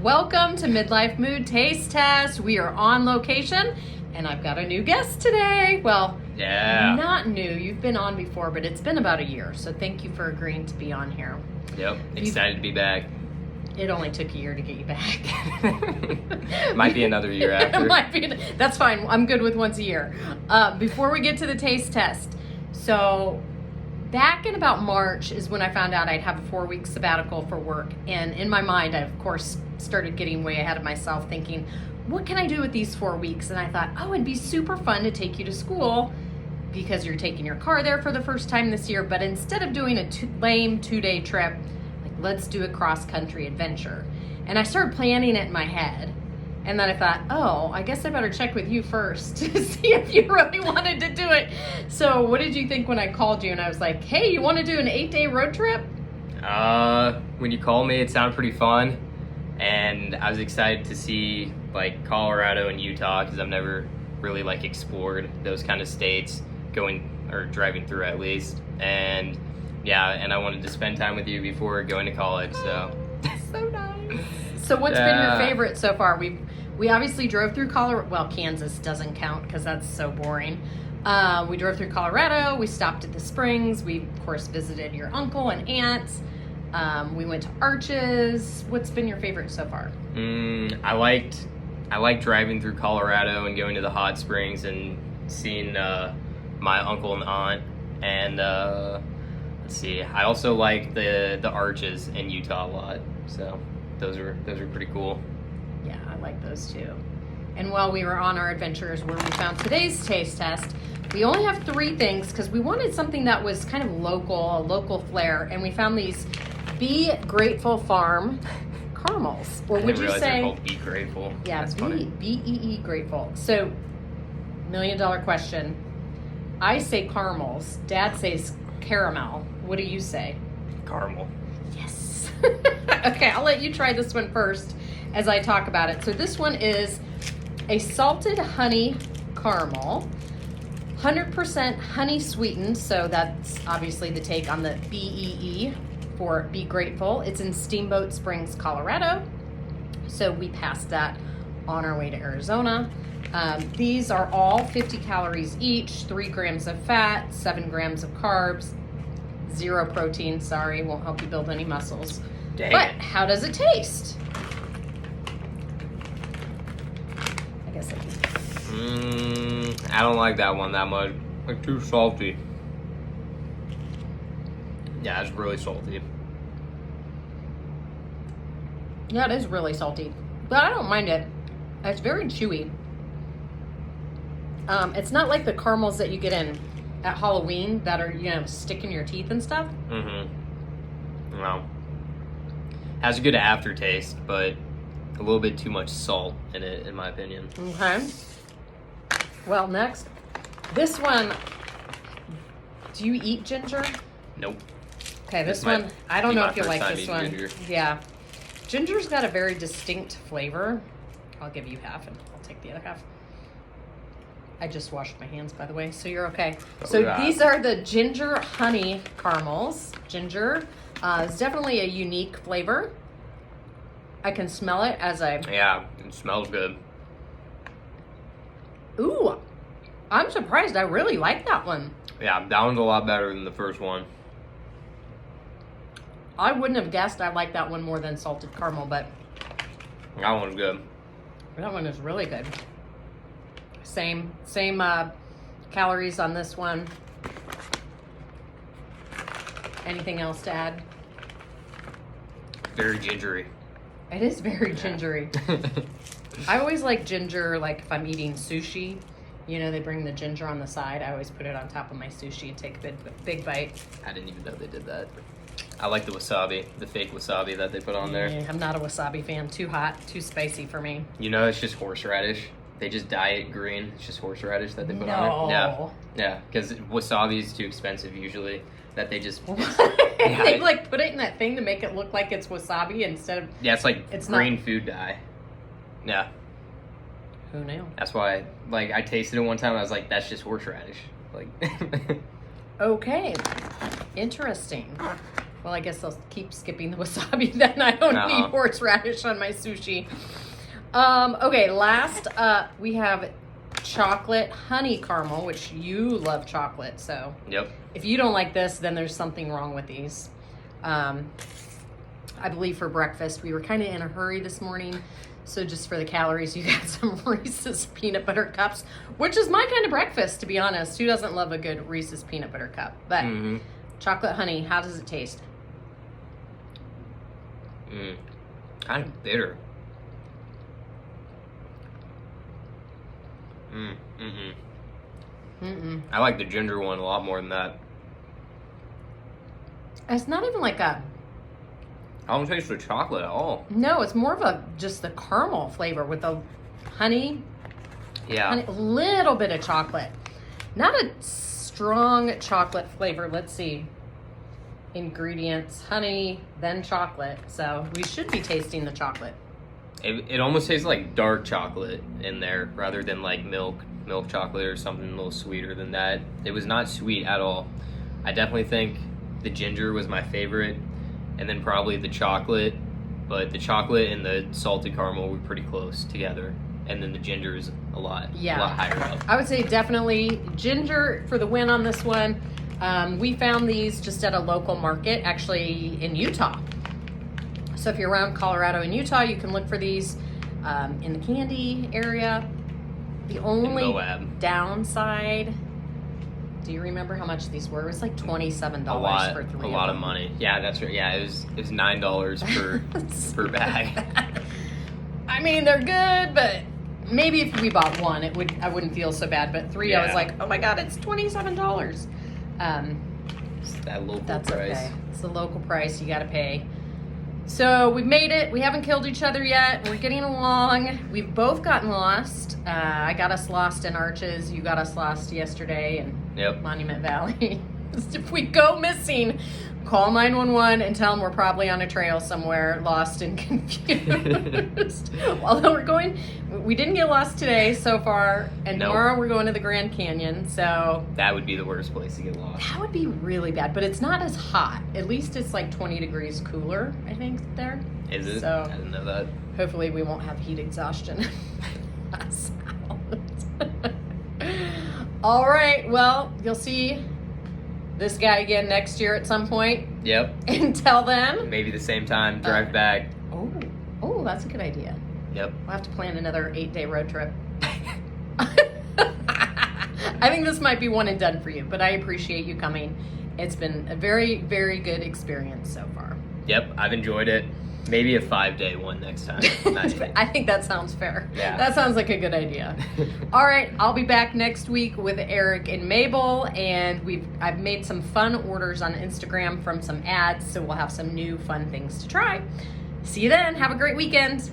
Welcome to Midlife Mood Taste Test. We are on location, and I've got a new guest today. Well, not new. You've been on before, but it's been about a year, so thank you for agreeing to be on here. Yep, excited to be back. It only took a year to get you back. Might be another year after. That's fine. I'm good with once a year. Before we get to the taste test, so back in about March is when I found out I'd have a 4-week sabbatical for work. And in my mind, I, of course, started getting way ahead of myself thinking, what can I do with these 4 weeks? And I thought, oh, it'd be super fun to take you to school because you're taking your car there for the first time this year. But instead of doing a lame 2-day trip, like, let's do a cross-country adventure. And I started planning it in my head. And then I thought, oh, I guess I better check with you first to see if you really wanted to do it. So what did you think when I called you and I was like, hey, you want to do an 8-day road trip? When you called me, it sounded pretty fun. And I was excited to see like Colorado and Utah because I've never really like explored those kind of states driving through at least. And yeah, and I wanted to spend time with you before going to college, so. So nice. So what's been your favorite so far? We obviously drove through Colorado. Well, Kansas doesn't count because that's so boring. We drove through Colorado. We stopped at the springs. We, of course, visited your uncle and aunts. We went to Arches. What's been your favorite so far? I liked driving through Colorado and going to the hot springs and seeing my uncle and aunt. And let's see, I also like the Arches in Utah a lot. So those are pretty cool. Yeah, I like those too. And while we were on our adventures where we found today's taste test, we only have 3 things because we wanted something that was kind of local, a local flair, and we found these Be Grateful Farm caramels. Or would you say they're called Be Grateful? Yeah, B-E-E Grateful. So, $1 million question. I say caramels. Dad says caramel. What do you say? Caramel. Yes. Okay, I'll let you try this one first as I talk about it. So this one is a salted honey caramel, 100% honey sweetened, so that's obviously the take on the BEE for Be Grateful. It's in Steamboat Springs, Colorado. So we passed that on our way to Arizona. These are all 50 calories each, 3 grams of fat, 7 grams of carbs, 0 protein. Sorry, won't help you build any muscles. But how does it taste? I guess I don't like that one that much. Like, too salty. Yeah, it's really salty. Yeah, it is really salty, but I don't mind it. It's very chewy. It's not like the caramels that you get in at Halloween that are, stick in your teeth and stuff. No. Has a good aftertaste, but a little bit too much salt in it, in my opinion. Okay. Well, next, this one. Do you eat ginger? Nope. Okay, this one. I don't know if you'll like this one. Ginger. Yeah, ginger's got a very distinct flavor. I'll give you half, and I'll take the other half. I just washed my hands, by the way, so you're okay. So these are the ginger honey caramels. Ginger is definitely a unique flavor. I can smell it as I... Yeah, it smells good. Ooh, I'm surprised. I really like that one. Yeah, that one's a lot better than the first one. I wouldn't have guessed I like that one more than salted caramel, but... That one's good. That one is really good. Same calories on this one. Anything else to add? Very gingery. It is very gingery. I always like ginger, like if I'm eating sushi, they bring the ginger on the side. I always put it on top of my sushi and take a big bite. I didn't even know they did that. I like the wasabi, the fake wasabi that they put on there. I'm not a wasabi fan. Too hot, too spicy for me. It's just horseradish. They just dye it green. It's just horseradish that they put on it. Yeah, because wasabi is too expensive usually. That they just... They like put it in that thing to make it look like it's wasabi instead of... Yeah, it's green food dye. Yeah. Who knew? That's why, I tasted it one time. I was like, that's just horseradish. Okay. Interesting. Well, I guess I'll keep skipping the wasabi then. I don't need horseradish on my sushi. Okay, last up we have chocolate honey caramel, which you love chocolate, so Yep. if you don't like this, then there's something wrong with these. I believe for breakfast, we were kind of in a hurry this morning, so just for the calories, you got some Reese's peanut butter cups, which is my kind of breakfast, to be honest. Who doesn't love a good Reese's peanut butter cup? But chocolate honey, how does it taste? Kind of bitter. I like the ginger one a lot more than that. It's not even like a... I don't taste the chocolate at all. No, it's more of just the caramel flavor with the honey. Yeah. Honey, a little bit of chocolate. Not a strong chocolate flavor. Let's see. Ingredients, honey, then chocolate. So we should be tasting the chocolate. It almost tastes like dark chocolate in there rather than like milk chocolate or something a little sweeter than that. It was not sweet at all. I definitely think the ginger was my favorite, and then probably the chocolate, but the chocolate and the salted caramel were pretty close together, and then the ginger is a lot higher up. I would say definitely ginger for the win on this one. We found these just at a local market, actually in Utah. So if you're around Colorado and Utah, you can look for these in the candy area. The only downside, do you remember how much these were? It was like $27 for 3 A lot of money. Yeah, that's right. Yeah, it was $9 per bag. I mean, they're good, but maybe if we bought one, I wouldn't feel so bad. But 3, I was like, oh my god, it's $27. It's that local that's price. Okay. It's the local price you got to pay. So we've made it. We haven't killed each other yet. We're getting along. We've both gotten lost. I got us lost in Arches. You got us lost yesterday in Monument Valley. If we go missing, call 911 and tell them we're probably on a trail somewhere, lost and confused. Although we didn't get lost today so far, and tomorrow we're going to the Grand Canyon, so... That would be the worst place to get lost. That would be really bad, but it's not as hot. At least it's like 20 degrees cooler, I think, there. Is it? So, I didn't know that. Hopefully we won't have heat exhaustion. All right, well, you'll see this guy again next year at some point. Yep. Until then. Maybe the same time, drive back. Oh, that's a good idea. Yep. We'll have to plan another 8-day road trip. I think this might be one and done for you, but I appreciate you coming. It's been a very, very good experience so far. Yep, I've enjoyed it. Maybe a 5-day one next time. I think that sounds fair. Yeah. That sounds like a good idea. All right, I'll be back next week with Eric and Mabel, and I've made some fun orders on Instagram from some ads, so we'll have some new fun things to try. See you then. Have a great weekend.